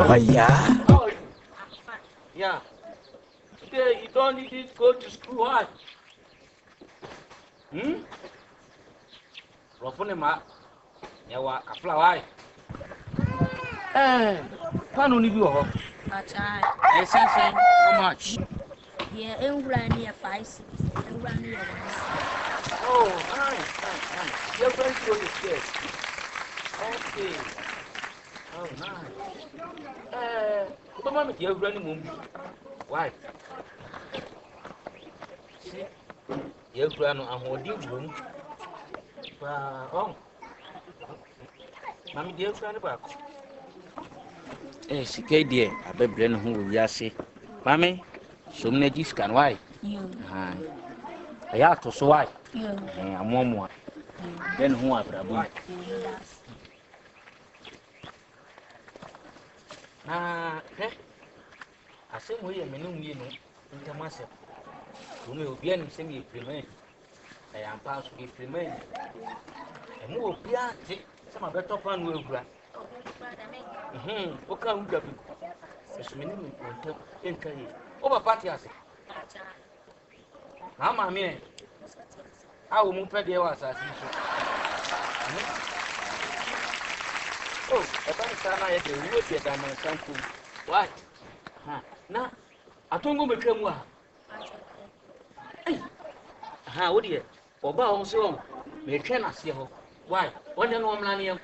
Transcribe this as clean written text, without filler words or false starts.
Oh, yeah. How are you? Yeah. Today you don't need to go to school. Why? Hmm? Rofone ma. Yawa kafla why? Pano ni bi ho. Achai. Say how much? Yeah, Englani a 5 6. Englani a 1 6. Oh, nice. Your friends go to school. Okay. Oh, nice. But mama, you're running mum. Why? See, you're running a holding room. Oh, mammy, dear friend back. Sika dear, I bet Brennan who will say, Mammy, so many gifts can why? I have to so why? I'm one. Then who are Brabu? Ah, I say, we are many, you know, into myself. You may be any semi premain. I am past to be premain. And more piatti, some of the top one will grant. What can we do? As many in Kay. Over party, I say. Now, my man, I will move the hours as usual. Oh, a bad time I had a wood yet than my son. Why? Now, I don't go become one. Ha, what dear? Or bow so, may can I see her? Why? When the woman and